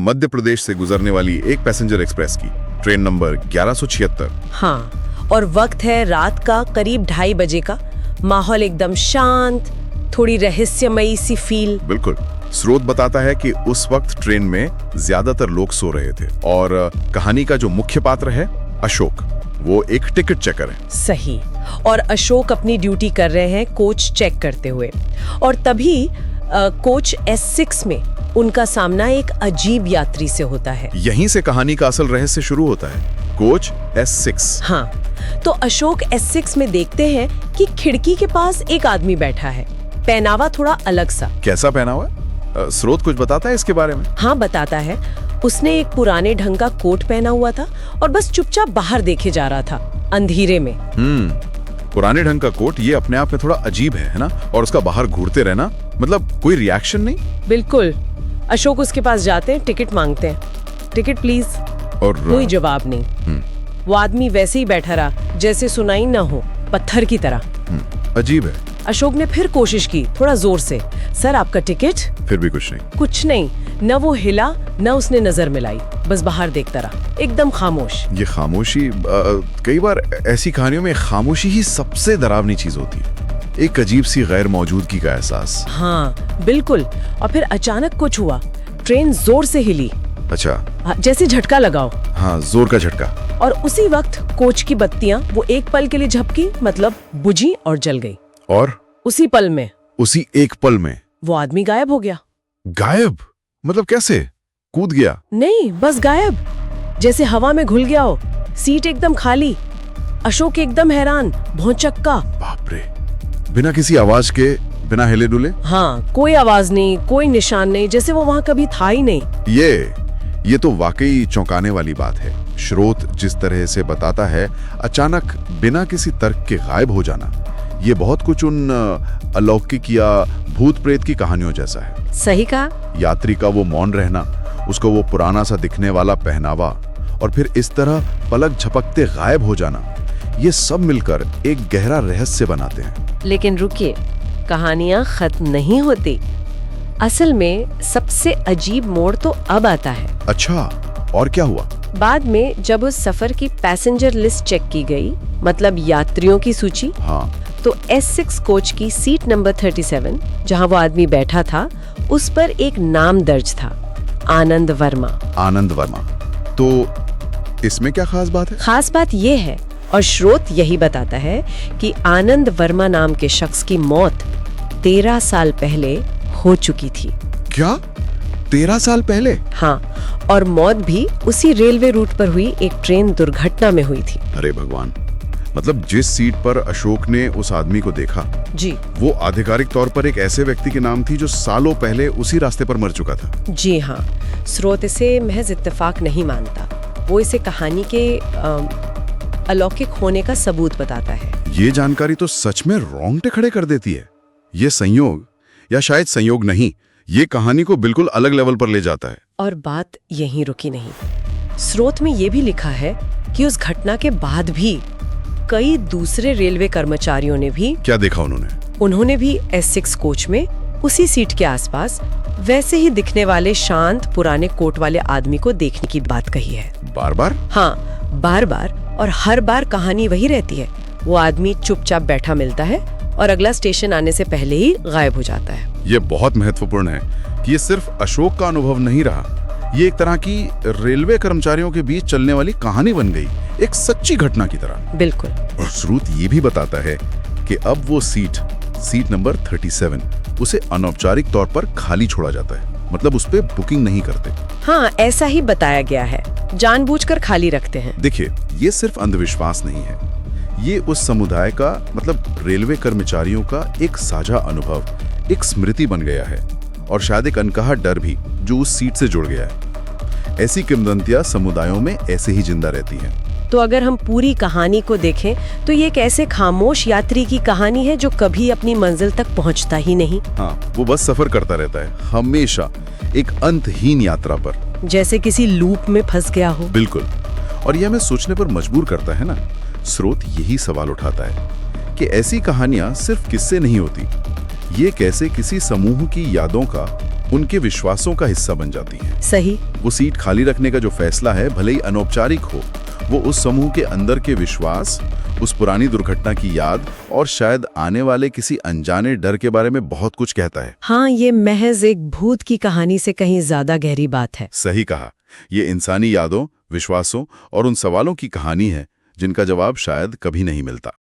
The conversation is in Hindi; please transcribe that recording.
मध्य प्रदेश से गुजरने वाली एक पैसेंजर एक्सप्रेस की, ट्रेन नंबर 1176। हाँ, और वक्त है रात का करीब 2:30 बजे का। माहौल एकदम शांत, थोड़ी रहस्यमयी सी फील। बिल्कुल। स्रोत बताता है कि उस वक्त ट्रेन में ज्यादातर लोग सो रहे थे और कहानी का जो मुख्य पात्र है अशोक, वो एक टिकट चेकर है। सही। और अशोक अपनी ड्यूटी कर रहे हैं कोच चेक करते हुए, और तभी कोच S6 में उनका सामना एक अजीब यात्री से होता है। यहीं से कहानी का असल रहस्य शुरू होता है। Coach S6। हाँ, तो अशोक S6 में देखते हैं कि खिड़की के पास एक आदमी बैठा है, पहनावा थोड़ा अलग सा। कैसा पहना हुआ है? स्रोत कुछ बताता है इसके बारे में? हाँ, बताता है। उसने एक पुराने ढंग का कोट पहना हुआ था और बस चुपचाप बाहर देखे जा रहा था, अंधेरे में। पुराने ढंग का कोट, ये अपने आप में थोड़ा अजीब है ना? और उसका बाहर घूरते रहना, मतलब कोई रिएक्शन नहीं? बिल्कुल। अशोक उसके पास जाते हैं, टिकट मांगते हैं, टिकट प्लीज, और कोई जवाब नहीं। वो आदमी वैसे ही बैठा रहा, जैसे सुनाई न हो, पत्थर की तरह। अजीब है। अशोक ने फिर कोशिश की, थोड़ा जोर से, सर आपका टिकट। फिर भी कुछ नहीं। कुछ नहीं, न वो हिला न उसने नजर मिलाई, बस बाहर देखता रहा, एकदम खामोश। ये खामोशी, कई बार ऐसी कहानियों में खामोशी ही सबसे डरावनी चीज होती है। एक अजीब सी गैर मौजूदगी का एहसास। हाँ बिल्कुल। और फिर अचानक कुछ हुआ, ट्रेन जोर से हिली। अच्छा, जैसे झटका लगाओ। हाँ, जोर का झटका। और उसी वक्त कोच की बत्तियां वो एक पल के लिए झपकी, मतलब बुझी और जल गई। और उसी पल में, उसी एक पल में वो आदमी गायब हो गया। गायब? मतलब कैसे? कूद गया? नहीं, बस गायब, जैसे हवा में घुल गया हो। सीट एकदम खाली। अशोक एकदम हैरान, भौचक्का। बाप रे, बिना किसी आवाज के, बिना हिले डुले? हाँ, कोई आवाज नहीं, कोई निशान नहीं, जैसे वो वहाँ कभी था ही नहीं। ये तो वाकई चौंकाने वाली बात है। स्रोत जिस तरह से बताता है, अचानक बिना किसी तर्क के गायब हो जाना, ये बहुत कुछ उन अलौकिक या भूत प्रेत की कहानियों जैसा है। सही कहा। यात्री का वो मौन रहना, उसको वो पुराना सा दिखने वाला पहनावा, और फिर इस तरह पलक झपकते गायब हो जाना, ये सब मिलकर एक गहरा रहस्य बनाते हैं। लेकिन रुकिए, कहानियां खत्म नहीं होती। असल में सबसे अजीब मोड़ तो अब आता है। अच्छा, और क्या हुआ? बाद में जब उस सफर की पैसेंजर लिस्ट चेक की गई, मतलब यात्रियों की सूची, हाँ, तो S6 कोच की सीट नंबर 37, जहां वो आदमी बैठा था, उस पर एक नाम दर्ज था, आनंद वर्मा। आनंद वर्मा? तो इसमें क्या खास बात है? खास बात ये है, और स्रोत यही बताता है, कि आनंद वर्मा नाम के शख्स की मौत 13 साल पहले हो चुकी थी। क्या? 13 साल पहले? हाँ, और मौत भी उसी रेलवे रूट पर हुई एक ट्रेन दुर्घटना में हुई थी। अरे भगवान, मतलब जिस सीट पर अशोक ने उस आदमी को देखा, जी, वो आधिकारिक तौर पर एक ऐसे व्यक्ति के नाम थी जो सालों पहले उसी रास्ते पर मर चुका था। जी हाँ। स्रोत इसे महज इत्तेफाक नहीं मानता, वो इसे कहानी के अलौकिक होने का सबूत बताता है। ये जानकारी तो सच में रोंगटे खड़े कर देती है। ये संयोग, या शायद संयोग नहीं, ये कहानी को बिल्कुल अलग लेवल पर ले जाता है। और बात यहीं रुकी नहीं। स्रोत में ये भी लिखा है कि उस घटना के बाद भी कई दूसरे रेलवे कर्मचारियों ने भी, क्या देखा उन्होंने भी S6 कोच में उसी सीट के आसपास वैसे ही दिखने वाले शांत पुराने कोट वाले आदमी को देखने की बात कही है। बार बार? हाँ, बार बार, और हर बार कहानी वही रहती है। वो आदमी चुपचाप बैठा मिलता है और अगला स्टेशन आने से पहले ही गायब हो जाता है। ये बहुत महत्वपूर्ण है कि ये सिर्फ अशोक का अनुभव नहीं रहा, ये एक तरह की रेलवे कर्मचारियों के बीच चलने वाली कहानी बन गई, एक सच्ची घटना की तरह। बिल्कुल। और स्रोत ये भी बताता है कि अब वो सीट नंबर 37, उसे अनौपचारिक तौर पर खाली छोड़ा जाता है, मतलब उस पे बुकिंग नहीं करते। हाँ, ऐसा ही बताया गया है, जानबूझकर खाली रखते हैं। देखिए, ये सिर्फ अंधविश्वास नहीं है, ये उस समुदाय का, मतलब रेलवे कर्मचारियों का एक साझा अनुभव, एक स्मृति बन गया है, और शायद एक अनकहा डर भी जो उस सीट से जुड़ गया है। ऐसी किंवदंतियां समुदायों में ऐसे ही जिंदा रहती हैं। तो अगर हम पूरी कहानी को देखें तो ये एक ऐसे खामोश यात्री की कहानी है जो कभी अपनी मंजिल तक पहुंचता ही नहीं। हाँ, वो बस सफर करता रहता है, हमेशा एक अंतहीन यात्रा पर, जैसे किसी लूप में फंस गया हो। बिल्कुल। और यह हमें सोचने पर मजबूर करता है ना। स्रोत यही सवाल उठाता है कि ऐसी कहानियां सिर्फ किस्से नहीं होती, ये कैसे किसी समूह की यादों का, उनके विश्वासों का हिस्सा बन जाती हैं। सही। वो सीट खाली रखने का जो फैसला है, भले ही अनौपचारिक हो, वो उस समूह के अंदर के विश्वास, उस पुरानी दुर्घटना की याद और शायद आने वाले किसी अनजाने डर के बारे में बहुत कुछ कहता है। हाँ, ये महज एक भूत की कहानी से कहीं ज्यादा गहरी बात है। सही कहा। ये इंसानी यादों, विश्वासों और उन सवालों की कहानी है जिनका जवाब शायद कभी नहीं मिलता।